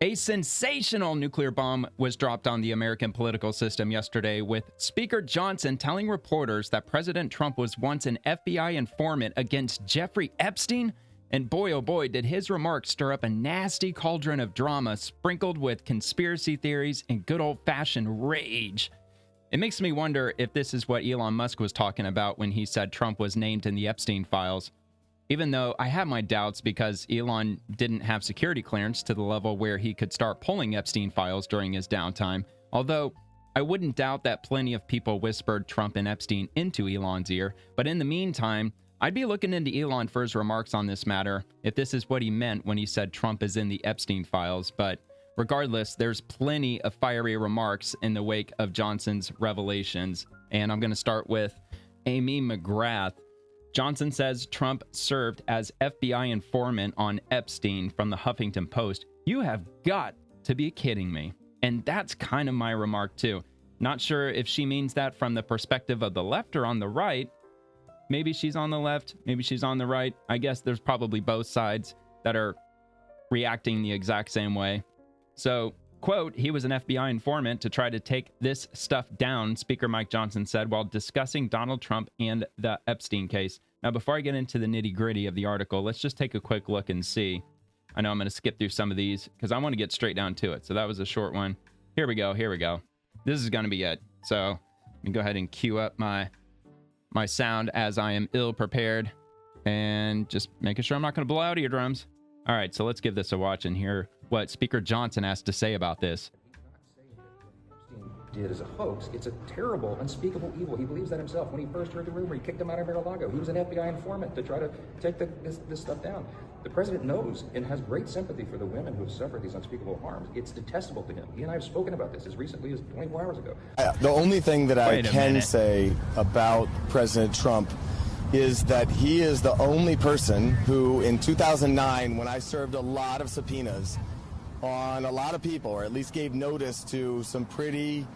A sensational nuclear bomb was dropped on the American political system yesterday, with Speaker Johnson telling reporters that President Trump was once an FBI informant against Jeffrey Epstein. And boy, oh boy, did his remarks stir up a nasty cauldron of drama sprinkled with conspiracy theories and good old-fashioned rage. It makes me wonder if this is what Elon Musk was talking about when he said Trump was named in the Epstein files. Even though I have my doubts because Elon didn't have security clearance to the level where he could start pulling Epstein files during his downtime. Although, I wouldn't doubt that plenty of people whispered Trump and Epstein into Elon's ear. But in the meantime, I'd be looking into Elon for his remarks on this matter, if this is what he meant when he said Trump is in the Epstein files. But regardless, there's plenty of fiery remarks in the wake of Johnson's revelations. And I'm going to start with Amy McGrath. Johnson says Trump served as FBI informant on Epstein from the Huffington Post. You have got to be kidding me. And that's kind of my remark too. Not sure if she means that from the perspective of the left or on the right. Maybe she's on the left, maybe she's on the right. I guess there's probably both sides that are reacting the exact same way. So, quote, he was an FBI informant to try to take this stuff down, Speaker Mike Johnson said while discussing Donald Trump and the Epstein case. Now, before I get into the nitty-gritty of the article, let's just take a quick look and see. I know I'm going to skip through some of these because I want to get straight down to it. So that was a short one. Here we go. This is going to be it. So let me go ahead and cue up my sound as I am ill-prepared and just making sure I'm not going to blow out eardrums. All right, so let's give this a watch and hear what Speaker Johnson has to say about this. Did as a hoax. It's a terrible, unspeakable evil. He believes that himself. When he first heard the rumor, he kicked him out of Mar-a-Lago. He was an FBI informant to try to take this stuff down. The president knows and has great sympathy for the women who have suffered these unspeakable harms. It's detestable to him. He and I have spoken about this as recently as 24 hours ago. The only thing that I can say about President Trump is that he is the only person who, in 2009, when I served a lot of subpoenas on a lot of people, or at least gave notice to some pretty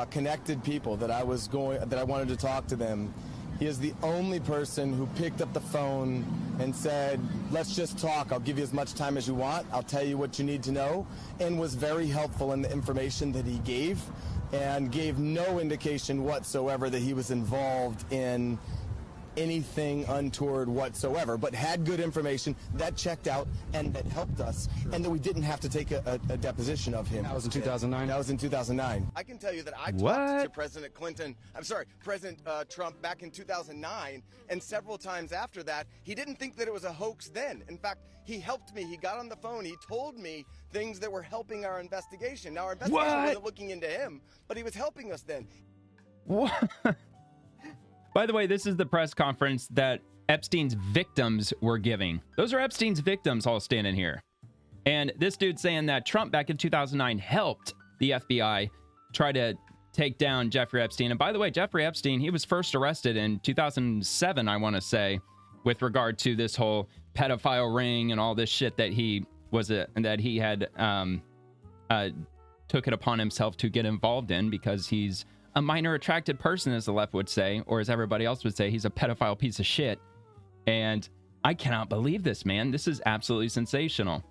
connected people that I wanted to talk to them. He is the only person who picked up the phone and said, let's just talk. I'll give you as much time as you want. I'll tell you what you need to know, and was very helpful in the information that he gave and gave no indication whatsoever that he was involved in anything untoward whatsoever, but had good information that checked out and that helped us, and that we didn't have to take a deposition of him. That was in 2009? That was in 2009. I can tell you that I talked to President Trump back in 2009, and several times after that. He didn't think that it was a hoax then. In fact, he helped me. He got on the phone. He told me things that were helping our investigation. Now, our investigation wasn't looking into him, but he was helping us then. What? By the way, this is the press conference that Epstein's victims were giving. Those are Epstein's victims all standing here. And this dude saying that Trump back in 2009 helped the FBI try to take down Jeffrey Epstein. And by the way, Jeffrey Epstein, he was first arrested in 2007, I want to say, with regard to this whole pedophile ring and all this shit that he had took it upon himself to get involved in, because he's a minor attracted person, as the left would say, or as everybody else would say, he's a pedophile piece of shit. And I cannot believe this, man. This is absolutely sensational.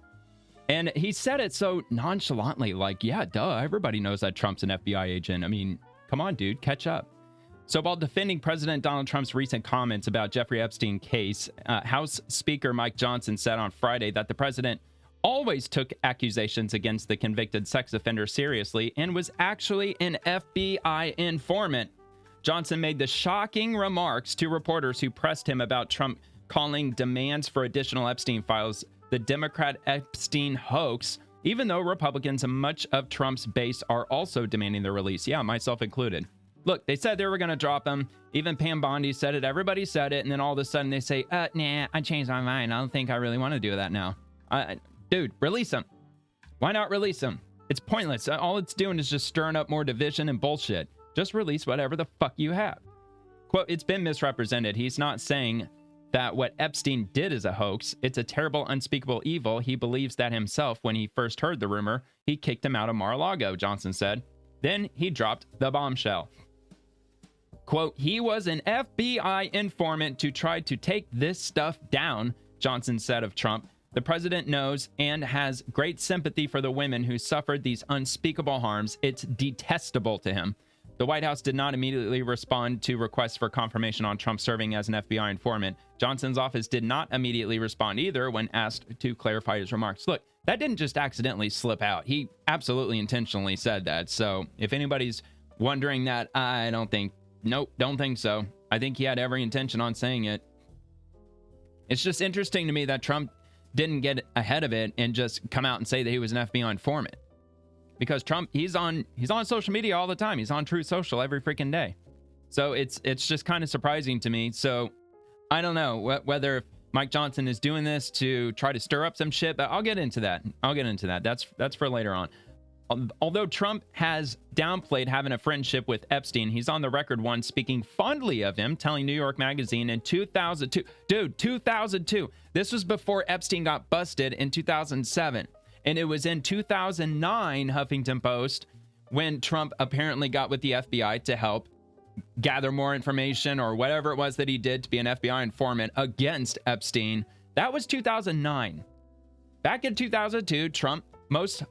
And he said it so nonchalantly, like, yeah, duh, everybody knows that Trump's an FBI agent. I mean, come on, dude, catch up. So while defending President Donald Trump's recent comments about Jeffrey Epstein case, House Speaker Mike Johnson said on Friday that the president always took accusations against the convicted sex offender seriously and was actually an FBI informant. Johnson made the shocking remarks to reporters who pressed him about Trump calling demands for additional Epstein files the Democrat Epstein hoax, even though Republicans and much of Trump's base are also demanding their release. Yeah, myself included. Look, they said they were going to drop him. Even Pam Bondi said it. Everybody said it. And then all of a sudden they say, nah, I changed my mind. I don't think I really want to do that now. Dude, release him. Why not release him? It's pointless. All it's doing is just stirring up more division and bullshit. Just release whatever the fuck you have. Quote, it's been misrepresented. He's not saying that what Epstein did is a hoax. It's a terrible, unspeakable evil. He believes that himself when he first heard the rumor. He kicked him out of Mar-a-Lago, Johnson said. Then he dropped the bombshell. Quote, he was an FBI informant to try to take this stuff down, Johnson said of Trump. The president knows and has great sympathy for the women who suffered these unspeakable harms. It's detestable to him. The White House did not immediately respond to requests for confirmation on Trump serving as an FBI informant. Johnson's office did not immediately respond either when asked to clarify his remarks. Look, that didn't just accidentally slip out. He absolutely intentionally said that. So if anybody's wondering that, I don't think so. I think he had every intention on saying it. It's just interesting to me that Trump didn't get ahead of it and just come out and say that he was an FBI informant. Because Trump, he's on social media all the time. He's on Truth Social every freaking day. So it's just kind of surprising to me. So I don't know whether Mike Johnson is doing this to try to stir up some shit, but I'll get into that. That's for later on. Although Trump has downplayed having a friendship with Epstein, he's on the record once speaking fondly of him, telling New York Magazine in 2002. Dude, 2002. This was before Epstein got busted in 2007. And it was in 2009, Huffington Post, when Trump apparently got with the FBI to help gather more information or whatever it was that he did to be an FBI informant against Epstein. That was 2009. Back in 2002, Trump most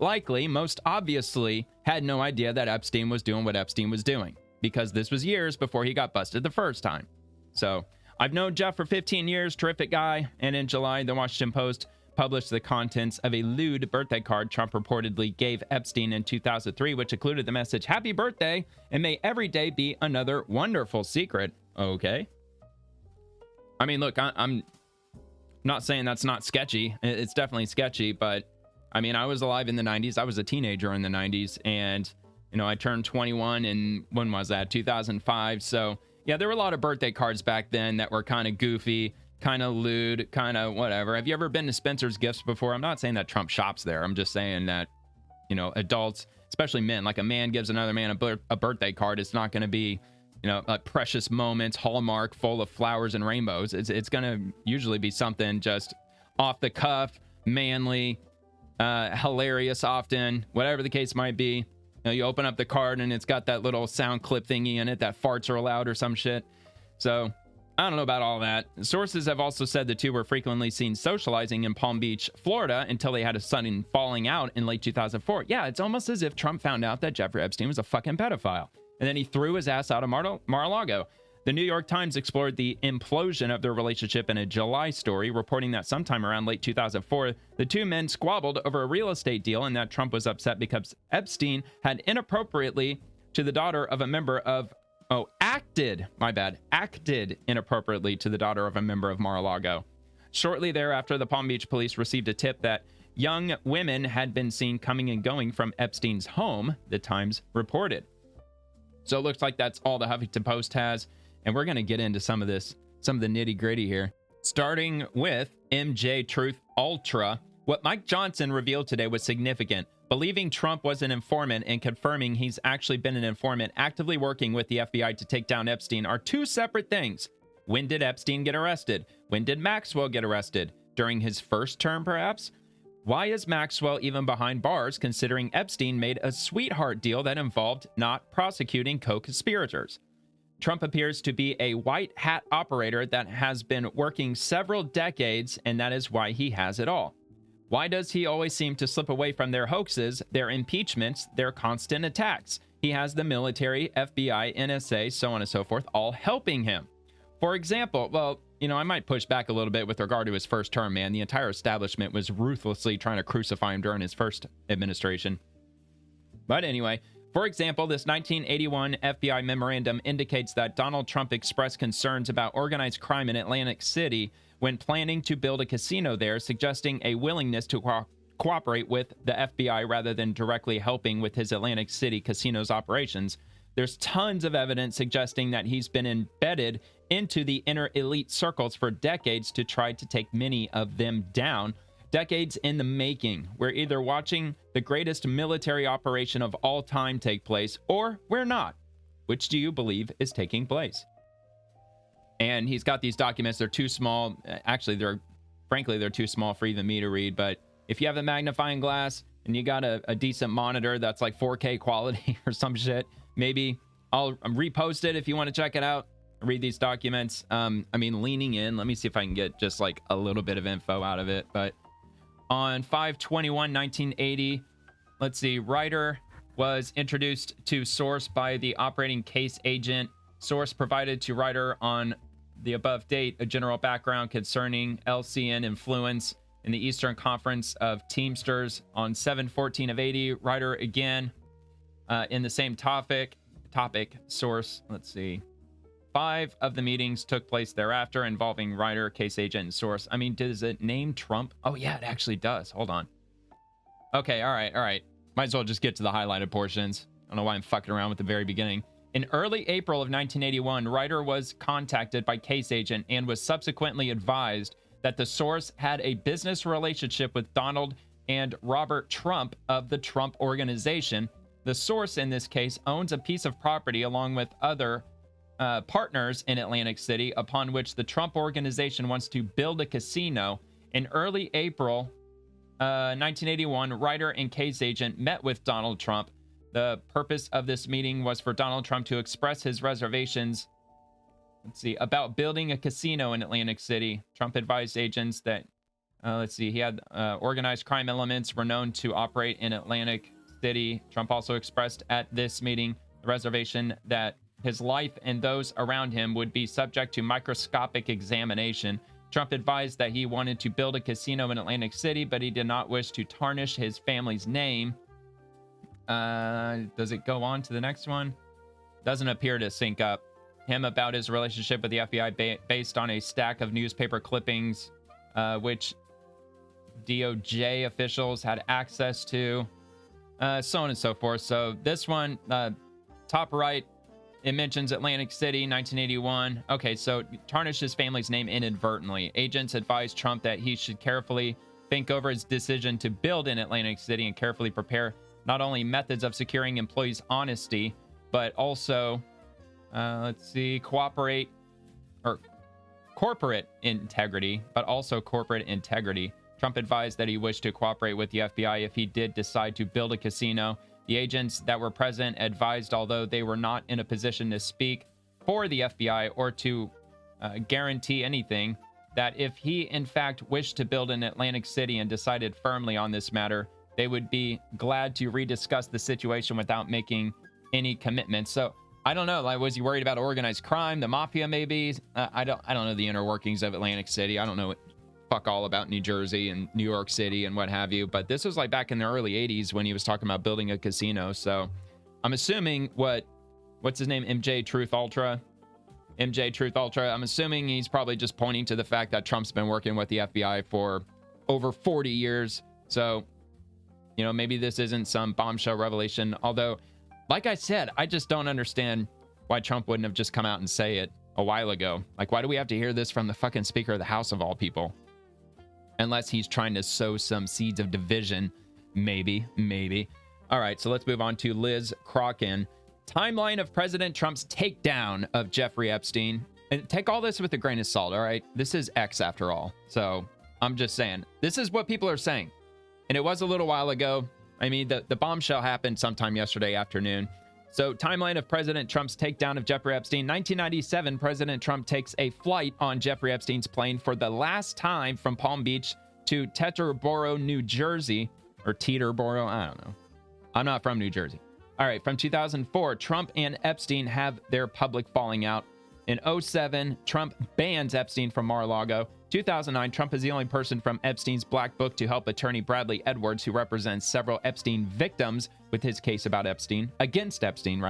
obviously had no idea that Epstein was doing what Epstein was doing, because this was years before he got busted the first time. So I've known Jeff for 15 years, terrific guy. And in July, the Washington Post published the contents of a lewd birthday card Trump reportedly gave Epstein in 2003, which included the message, "Happy birthday, and may every day be another wonderful secret." Okay. I mean, look, I'm not saying that's not sketchy. It's definitely sketchy, but I mean, I was alive in the 90s. I was a teenager in the 90s, and, I turned 21 in, when was that? 2005. So, yeah, there were a lot of birthday cards back then that were kind of goofy, kind of lewd, kind of whatever. Have you ever been to Spencer's Gifts before? I'm not saying that Trump shops there. I'm just saying that, adults, especially men, like a man gives another man a birthday card. It's not going to be, like precious moments, Hallmark, full of flowers and rainbows. It's going to usually be something just off the cuff, manly, hilarious often, whatever the case might be. You open up the card and it's got that little sound clip thingy in it that farts are allowed or some shit. So I don't know about all that. Sources have also said the two were frequently seen socializing in Palm Beach, Florida, until they had a sudden falling out in late 2004. Yeah, it's almost as if Trump found out that Jeffrey Epstein was a fucking pedophile, and then he threw his ass out of Mar-a-Lago. The New York Times explored the implosion of their relationship in a July story, reporting that sometime around late 2004, the two men squabbled over a real estate deal, and that Trump was upset because Epstein had inappropriately to the daughter of a member of acted inappropriately to the daughter of a member of Mar-a-Lago. Shortly thereafter, the Palm Beach police received a tip that young women had been seen coming and going from Epstein's home, the Times reported. So it looks like that's all the Huffington Post has, and we're going to get into some of the nitty-gritty here. Starting with MJ Truth Ultra, what Mike Johnson revealed today was significant. Believing Trump was an informant and confirming he's actually been an informant actively working with the FBI to take down Epstein are two separate things. When did Epstein get arrested? When did Maxwell get arrested? During his first term, perhaps? Why is Maxwell even behind bars, considering Epstein made a sweetheart deal that involved not prosecuting co-conspirators? Trump appears to be a white hat operator that has been working several decades, and that is why he has it all. Why does he always seem to slip away from their hoaxes, their impeachments, their constant attacks? He has the military, FBI, NSA, so on and so forth, all helping him. For example, I might push back a little bit with regard to his first term, man. The entire establishment was ruthlessly trying to crucify him during his first administration. But anyway, for example, this 1981 FBI memorandum indicates that Donald Trump expressed concerns about organized crime in Atlantic City when planning to build a casino there, suggesting a willingness to cooperate with the FBI rather than directly helping with his Atlantic City casino's operations. There's tons of evidence suggesting that he's been embedded into the inner elite circles for decades to try to take many of them down. Decades in the making. We're either watching the greatest military operation of all time take place, or we're not. Which do you believe is taking place? And he's got these documents. They're too small. Actually, they're too small for even me to read. But if you have a magnifying glass and you got a decent monitor that's like 4K quality or some shit, maybe I'll repost it if you want to check it out. Read these documents. Leaning in. Let me see if I can get just like a little bit of info out of it. But On 5/21/1980, let's see, Ryder was introduced to Source by the operating case agent. Source provided to Ryder on the above date a general background concerning LCN influence in the Eastern Conference of Teamsters. On 7/14/80, Ryder again in the same topic. Source, let's see. 5 of the meetings took place thereafter involving Ryder, case agent, and Source. I mean, does it name Trump? Oh, yeah, it actually does. Hold on. Okay, all right. Might as well just get to the highlighted portions. I don't know why I'm fucking around with the very beginning. In early April of 1981, Ryder was contacted by case agent and was subsequently advised that the Source had a business relationship with Donald and Robert Trump of the Trump Organization. The Source, in this case, owns a piece of property along with other partners in Atlantic City, upon which the Trump Organization wants to build a casino. In early April 1981, Ryder and case agent met with Donald Trump. The purpose of this meeting was for Donald Trump to express his reservations, about building a casino in Atlantic City. Trump advised agents that, he had organized crime elements were known to operate in Atlantic City. Trump also expressed at this meeting the reservation that his life and those around him would be subject to microscopic examination. Trump advised that he wanted to build a casino in Atlantic City, but he did not wish to tarnish his family's name. Does it go on to the next one? Doesn't appear to sync up. Him about his relationship with the FBI based on a stack of newspaper clippings, which DOJ officials had access to, so on and so forth. So this one, top right, it mentions Atlantic City, 1981. Okay, so tarnish his family's name inadvertently. Agents advised Trump that he should carefully think over his decision to build in Atlantic City and carefully prepare not only methods of securing employees' honesty, but also, corporate integrity, but also corporate integrity. Trump advised that he wished to cooperate with the FBI if he did decide to build a casino. The agents that were present advised, although they were not in a position to speak for the FBI or to guarantee anything, that if he in fact wished to build in Atlantic City and decided firmly on this matter, they would be glad to rediscuss the situation without making any commitments. So I don't know. Like, was he worried about organized crime, the mafia, maybe? I don't know the inner workings of Atlantic City. I don't know fuck all about New Jersey and New York City and what have you. But this was like back in the early 80s when he was talking about building a casino. So I'm assuming what's his name? MJ Truth Ultra. I'm assuming he's probably just pointing to the fact that Trump's been working with the FBI for over 40 years. So, maybe this isn't some bombshell revelation. Although, like I said, I just don't understand why Trump wouldn't have just come out and say it a while ago. Like, why do we have to hear this from the fucking Speaker of the House of all people? Unless he's trying to sow some seeds of division. Maybe. All right, so let's move on to Liz Crokin. Timeline of President Trump's takedown of Jeffrey Epstein. And take all this with a grain of salt, all right? This is X after all. So I'm just saying, this is what people are saying. And it was a little while ago. I mean, the bombshell happened sometime yesterday afternoon. So, timeline of President Trump's takedown of Jeffrey Epstein. 1997, President Trump takes a flight on Jeffrey Epstein's plane for the last time from Palm Beach to Teterboro, New Jersey. Or Teterboro, I don't know. I'm not from New Jersey. All right, from 2004, Trump and Epstein have their public falling out. In 2007, Trump bans Epstein from Mar-a-Lago. 2009, Trump is the only person from Epstein's Black Book to help attorney Bradley Edwards, who represents several Epstein victims, with his case against Epstein.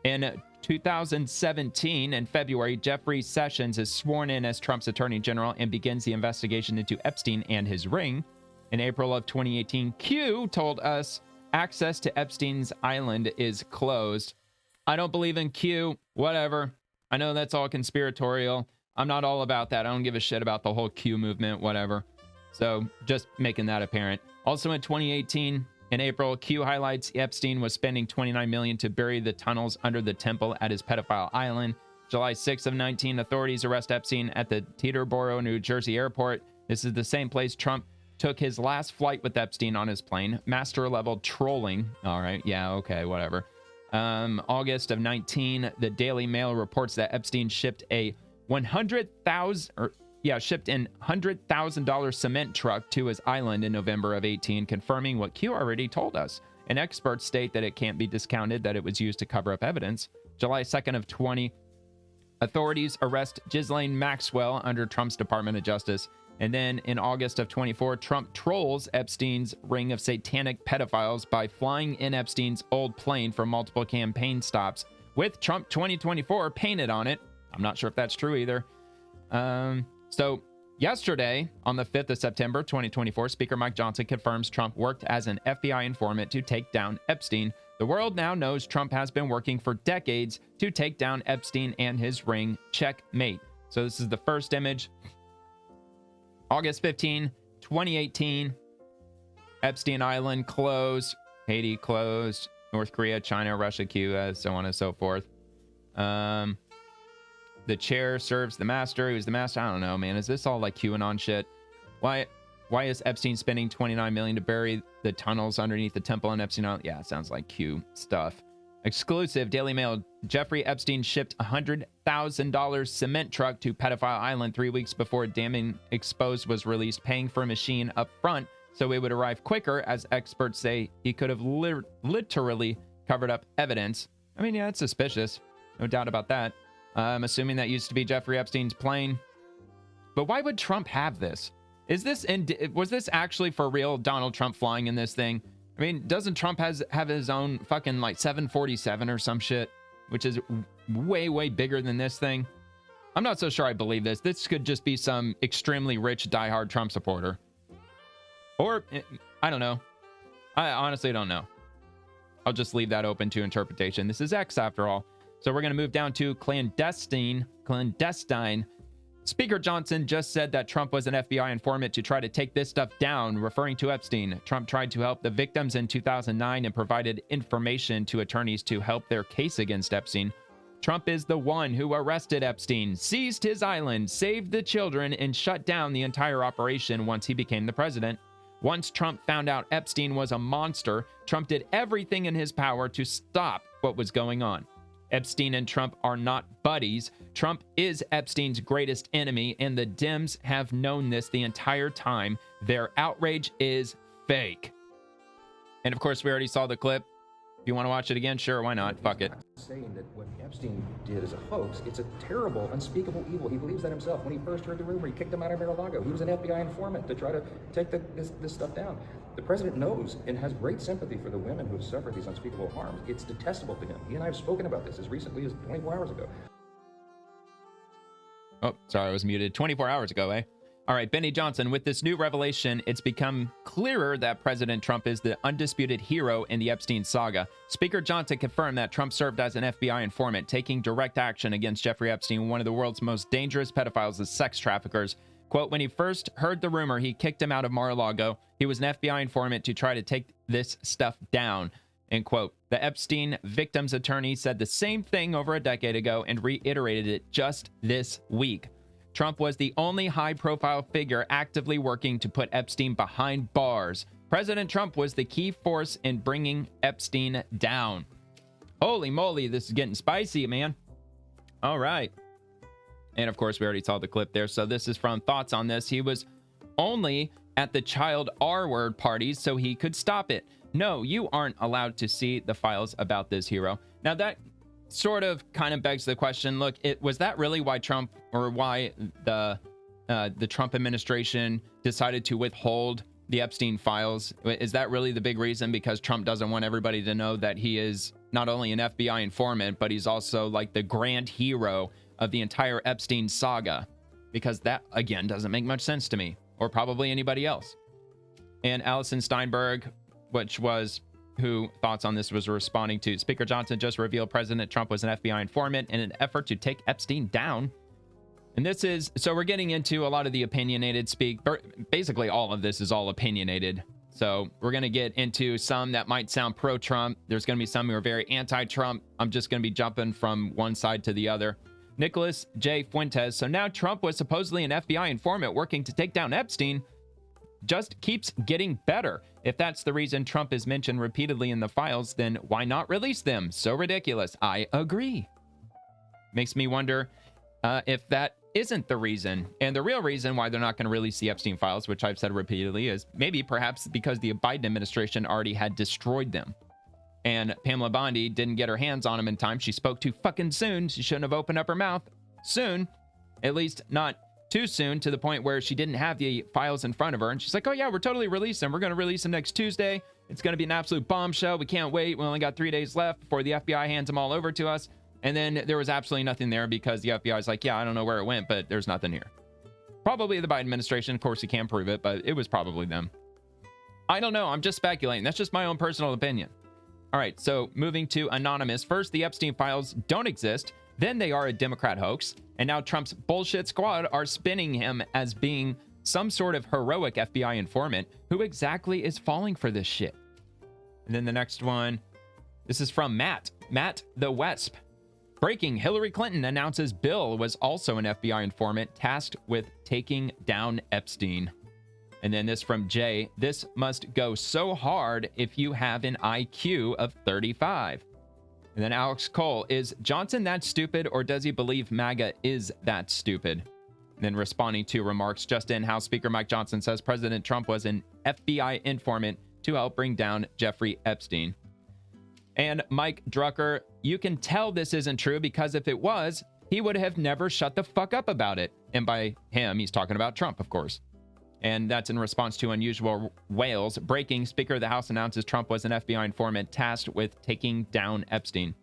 In 2017, in February, Jeffrey Sessions is sworn in as Trump's attorney general and begins the investigation into Epstein and his ring. In April of 2018, Q told us access to Epstein's island is closed. I don't believe in Q, whatever. I know that's all conspiratorial. I'm not all about that. I don't give a shit about the whole Q movement, whatever. So just making that apparent. Also in 2018, in April, Q highlights Epstein was spending $29 million to bury the tunnels under the temple at his pedophile island. July 6th of 19, authorities arrest Epstein at the Teterboro, New Jersey airport. This is the same place Trump took his last flight with Epstein on his plane. Master level trolling. All right. Yeah. Okay. Whatever. August of 19, the Daily Mail reports that Epstein shipped a shipped an $100,000 cement truck to his island in November of 18, confirming what Q already told us. And experts state that it can't be discounted that it was used to cover up evidence. July 2nd of 20, authorities arrest Ghislaine Maxwell under Trump's Department of Justice. And then in August of 24, Trump trolls Epstein's ring of satanic pedophiles by flying in Epstein's old plane for multiple campaign stops with Trump 2024 painted on it. I'm not sure if that's true either. So yesterday, on the 5th of September, 2024, Speaker Mike Johnson confirms Trump worked as an FBI informant to take down Epstein. The world now knows Trump has been working for decades to take down Epstein and his ring. Checkmate. So this is the first image. August 15, 2018. Epstein Island closed. Haiti closed. North Korea, China, Russia, Cuba, so on and so forth. The chair serves the master. Who's the master? I don't know, man. Is this all like QAnon shit? Why is Epstein spending $29 million to bury the tunnels underneath the temple on Epstein Island? Yeah, it sounds like Q stuff. Exclusive Daily Mail. Jeffrey Epstein shipped $100,000 cement truck to Pedophile Island 3 weeks before Damning Exposed was released, paying for a machine up front so it would arrive quicker. As experts say, he could have literally covered up evidence. I mean, yeah, it's suspicious. No doubt about that. I'm assuming that used to be Jeffrey Epstein's plane. But why would Trump have this? Was this actually for real Donald Trump flying in this thing? I mean, doesn't Trump have his own fucking like 747 or some shit, which is way, way bigger than this thing? I'm not so sure I believe this. This could just be some extremely rich, diehard Trump supporter. Or, I don't know. I honestly don't know. I'll just leave that open to interpretation. This is X after all. So we're going to move down to clandestine. Speaker Johnson just said that Trump was an FBI informant to try to take this stuff down, referring to Epstein. Trump tried to help the victims in 2009 and provided information to attorneys to help their case against Epstein. Trump is the one who arrested Epstein, seized his island, saved the children, and shut down the entire operation once he became the president. Once Trump found out Epstein was a monster, Trump did everything in his power to stop what was going on. Epstein and Trump are not buddies. Trump is Epstein's greatest enemy, and the Dems have known this the entire time. Their outrage is fake. And of course, we already saw the clip. If you want to watch it again, sure, why not? Fuck it. Saying that what Epstein did is a hoax. It's a terrible, unspeakable evil. He believes that himself. When he first heard the rumor, he kicked him out of Mar-a-Lago. He was an FBI informant to try to take this stuff down. The president knows and has great sympathy for the women who have suffered these unspeakable harms. It's detestable to him. He and I have spoken about this as recently as 24 hours ago. Oh, sorry, I was muted. 24 hours ago, eh? All right, Benny Johnson, with this new revelation, it's become clearer that President Trump is the undisputed hero in the Epstein saga. Speaker Johnson confirmed that Trump served as an FBI informant, taking direct action against Jeffrey Epstein, one of the world's most dangerous pedophiles and sex traffickers. Quote, when he first heard the rumor, he kicked him out of Mar-a-Lago. He was an FBI informant to try to take this stuff down. End quote. The Epstein victim's attorney said the same thing over a decade ago and reiterated it just this week. Trump was the only high-profile figure actively working to put Epstein behind bars. President Trump was the key force in bringing Epstein down. Holy moly, this is getting spicy, man. All right. And of course, we already saw the clip there. So this is from Thoughts on This. He was only at the child R-word parties so he could stop it. No, you aren't allowed to see the files about this hero. Now that sort of kind of begs the question, look, was that really why Trump, or why the Trump administration decided to withhold the Epstein files? Is that really the big reason? Because Trump doesn't want everybody to know that he is not only an FBI informant, but he's also like the grand hero of the entire Epstein saga? Because that, again, doesn't make much sense to me, or probably anybody else. And Allison Steinberg, which was who Thoughts on This was responding to. Speaker Johnson just revealed President Trump was an FBI informant in an effort to take Epstein down. And this is, so we're getting into a lot of the opinionated speak. Basically, all of this is all opinionated. So we're going to get into some that might sound pro-Trump. There's going to be some who are very anti-Trump. I'm just going to be jumping from one side to the other. Nicholas J. Fuentes. So now Trump was supposedly an FBI informant working to take down Epstein. Just keeps getting better. If that's the reason Trump is mentioned repeatedly in the files, then why not release them? So ridiculous. I agree. Makes me wonder if that isn't the reason. And the real reason why they're not going to release the Epstein files, which I've said repeatedly, is maybe perhaps because the Biden administration already had destroyed them. And Pamela Bondi didn't get her hands on them in time. She spoke too fucking soon. She shouldn't have opened up her mouth soon. At least not too soon, to the point where she didn't have the files in front of her. And she's like, oh yeah, we're totally releasing them. We're going to release them next Tuesday. It's going to be an absolute bombshell. We can't wait. We only got 3 days left before the FBI hands them all over to us. And then there was absolutely nothing there because the FBI is like, yeah, I don't know where it went, but there's nothing here. Probably the Biden administration. Of course, you can't prove it, but it was probably them. I don't know. I'm just speculating. That's just my own personal opinion. All right, so moving to Anonymous. First, the Epstein files don't exist. Then they are a Democrat hoax. And now Trump's bullshit squad are spinning him as being some sort of heroic FBI informant. Who exactly is falling for this shit? And then the next one, this is from Matt the Wesp. Breaking, Hillary Clinton announces Bill was also an FBI informant tasked with taking down Epstein. And then this from Jay, this must go so hard if you have an IQ of 35. And then Alex Cole, is Johnson that stupid, or does he believe MAGA is that stupid? And then responding to remarks just in, House Speaker Mike Johnson says President Trump was an FBI informant to help bring down Jeffrey Epstein. And Mike Drucker, you can tell this isn't true because if it was, he would have never shut the fuck up about it. And by him, he's talking about Trump, of course. And that's in response to Unusual Wales. Breaking, Speaker of the House announces Trump was an FBI informant tasked with taking down Epstein.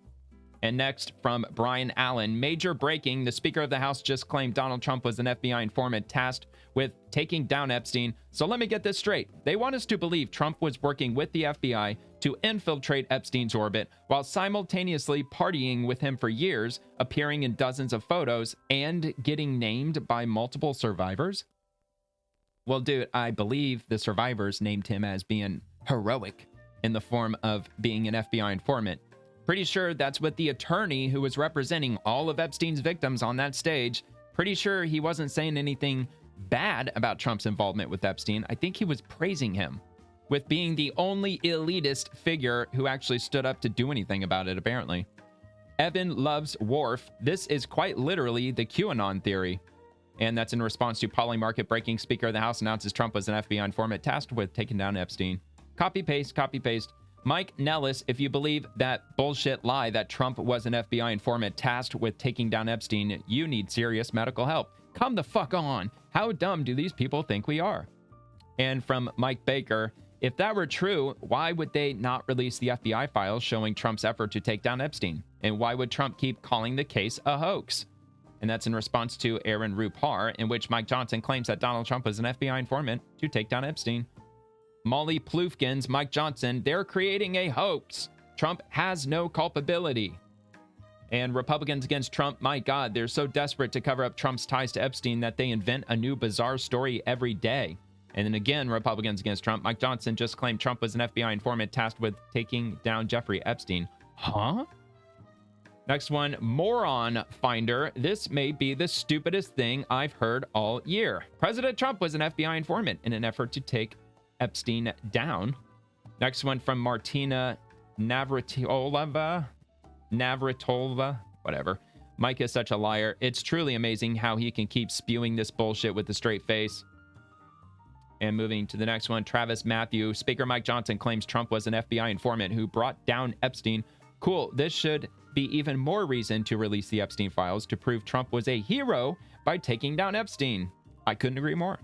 And next, from Brian Allen, major breaking, the Speaker of the House just claimed Donald Trump was an FBI informant tasked with taking down Epstein. So let me get this straight. They want us to believe Trump was working with the FBI to infiltrate Epstein's orbit while simultaneously partying with him for years, appearing in dozens of photos, and getting named by multiple survivors? Well, dude, I believe the survivors named him as being heroic in the form of being an FBI informant. Pretty sure that's what the attorney who was representing all of Epstein's victims on that stage, pretty sure he wasn't saying anything bad about Trump's involvement with Epstein. I think he was praising him with being the only elitist figure who actually stood up to do anything about it, apparently. Evan loves Worf. This is quite literally the QAnon theory. And that's in response to Polly Market breaking, Speaker of the House announces Trump was an FBI informant tasked with taking down Epstein. Copy, paste, copy, paste. Mike Nellis, if you believe that bullshit lie that Trump was an FBI informant tasked with taking down Epstein, you need serious medical help. Come the fuck on. How dumb do these people think we are? And from Mike Baker, if that were true, why would they not release the FBI files showing Trump's effort to take down Epstein? And why would Trump keep calling the case a hoax? And that's in response to Aaron Rupar, in which Mike Johnson claims that Donald Trump was an FBI informant to take down Epstein. Molly Ploufkins, Mike Johnson, they're creating a hoax. Trump has no culpability. And Republicans against Trump, my God, they're so desperate to cover up Trump's ties to Epstein that they invent a new bizarre story every day. And then again, Republicans against Trump, Mike Johnson just claimed Trump was an FBI informant tasked with taking down Jeffrey Epstein. Huh? Next one, Moron Finder. This may be the stupidest thing I've heard all year. President Trump was an FBI informant in an effort to take Epstein down. Next one from Martina Navratilova, whatever. Mike is such a liar. It's truly amazing how he can keep spewing this bullshit with a straight face. And moving to the next one, Travis Matthew. Speaker Mike Johnson claims Trump was an FBI informant who brought down Epstein. Cool. This should be even more reason to release the Epstein files to prove Trump was a hero by taking down Epstein. I couldn't agree more.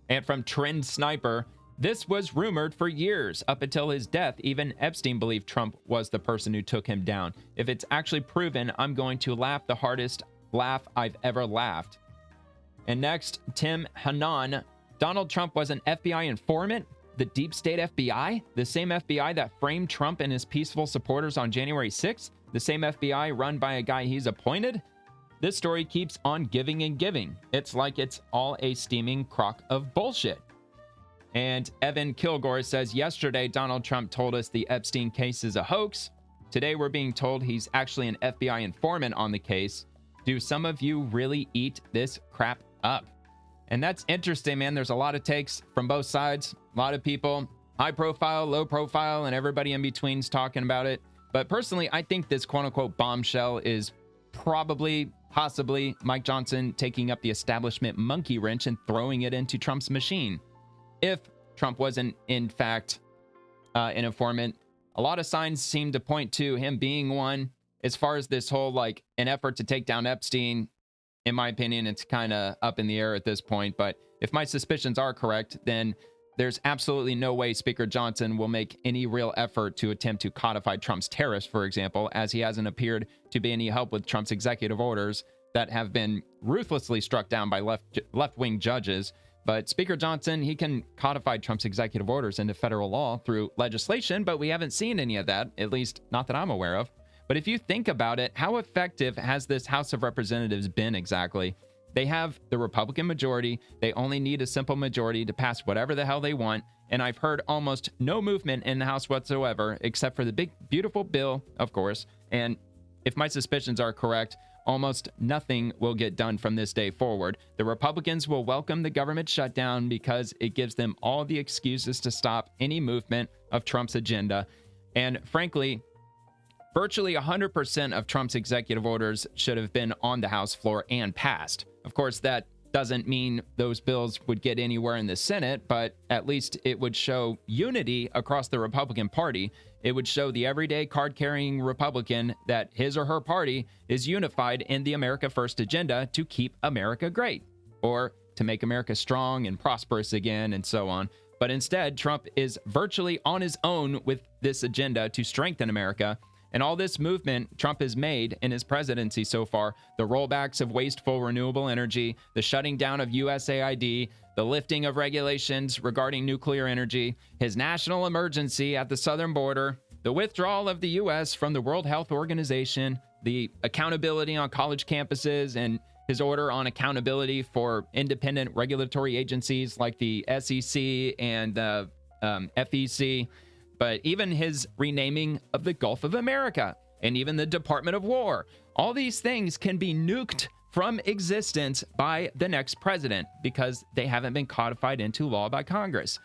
And from Trend Sniper, this was rumored for years. Up until his death, even Epstein believed Trump was the person who took him down. If it's actually proven, I'm going to laugh the hardest laugh I've ever laughed. And next, Tim Hanan. Donald Trump was an FBI informant? The deep state FBI? The same FBI that framed Trump and his peaceful supporters on January 6th? The same FBI run by a guy he's appointed? This story keeps on giving and giving. It's like it's all a steaming crock of bullshit. And Evan Kilgore says, yesterday Donald Trump told us the Epstein case is a hoax. Today we're being told he's actually an FBI informant on the case. Do some of you really eat this crap up? And that's interesting, man. There's a lot of takes from both sides. A lot of people, high profile, low profile, and everybody in between's talking about it. But personally, I think this quote-unquote bombshell is probably possibly Mike Johnson taking up the establishment monkey wrench and throwing it into Trump's machine. If Trump wasn't, in fact, an informant, a lot of signs seem to point to him being one. As far as this whole, like, an effort to take down Epstein, in my opinion, it's kind of up in the air at this point. But if my suspicions are correct, then there's absolutely no way Speaker Johnson will make any real effort to attempt to codify Trump's tariffs, for example, as he hasn't appeared to be any help with Trump's executive orders that have been ruthlessly struck down by left-wing judges. But Speaker Johnson, he can codify Trump's executive orders into federal law through legislation, but we haven't seen any of that, at least not that I'm aware of. But if you think about it, how effective has this House of Representatives been exactly? They have the Republican majority. They only need a simple majority to pass whatever the hell they want. And I've heard almost no movement in the House whatsoever, except for the big, beautiful bill, of course. And if my suspicions are correct, almost nothing will get done from this day forward. The Republicans will welcome the government shutdown because it gives them all the excuses to stop any movement of Trump's agenda. And frankly, virtually 100% of Trump's executive orders should have been on the House floor and passed. Of course, that doesn't mean those bills would get anywhere in the Senate, but at least it would show unity across the Republican Party. It would show the everyday card-carrying Republican that his or her party is unified in the America First agenda to keep America great, or to make America strong and prosperous again, and so on. But instead, Trump is virtually on his own with this agenda to strengthen America. And all this movement Trump has made in his presidency so far, the rollbacks of wasteful renewable energy, the shutting down of USAID, the lifting of regulations regarding nuclear energy, his national emergency at the southern border, the withdrawal of the U.S. from the World Health Organization, the accountability on college campuses, and his order on accountability for independent regulatory agencies like the SEC and the FEC. But even his renaming of the Gulf of America and even the Department of War, all these things can be nuked from existence by the next president because they haven't been codified into law by Congress.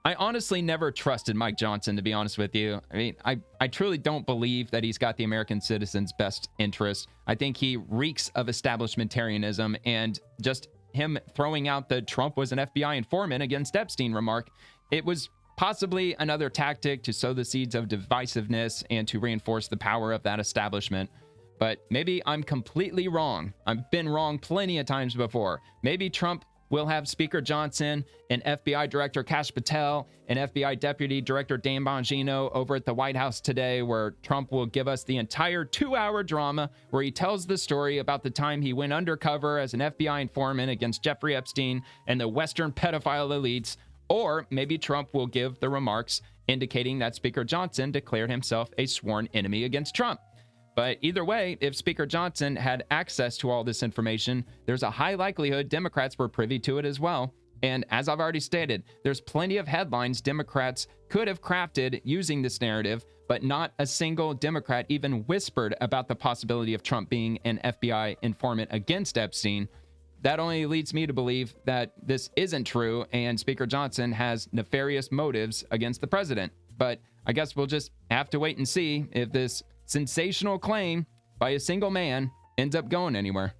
I honestly never trusted Mike Johnson, to be honest with you. I mean, I truly don't believe that he's got the American citizens' best interest. I think he reeks of establishmentarianism, and just him throwing out the Trump was an FBI informant against Epstein remark, it was possibly another tactic to sow the seeds of divisiveness and to reinforce the power of that establishment. But maybe I'm completely wrong. I've been wrong plenty of times before. Maybe Trump will have Speaker Johnson and FBI Director Kash Patel and FBI Deputy Director Dan Bongino over at the White House today, where Trump will give us the entire 2-hour drama where he tells the story about the time he went undercover as an FBI informant against Jeffrey Epstein and the Western pedophile elites. Or maybe Trump will give the remarks indicating that Speaker Johnson declared himself a sworn enemy against Trump. But either way, if Speaker Johnson had access to all this information, there's a high likelihood Democrats were privy to it as well. And as I've already stated, there's plenty of headlines Democrats could have crafted using this narrative, but not a single Democrat even whispered about the possibility of Trump being an FBI informant against Epstein. That only leads me to believe that this isn't true and Speaker Johnson has nefarious motives against the president. But I guess we'll just have to wait and see if this sensational claim by a single man ends up going anywhere.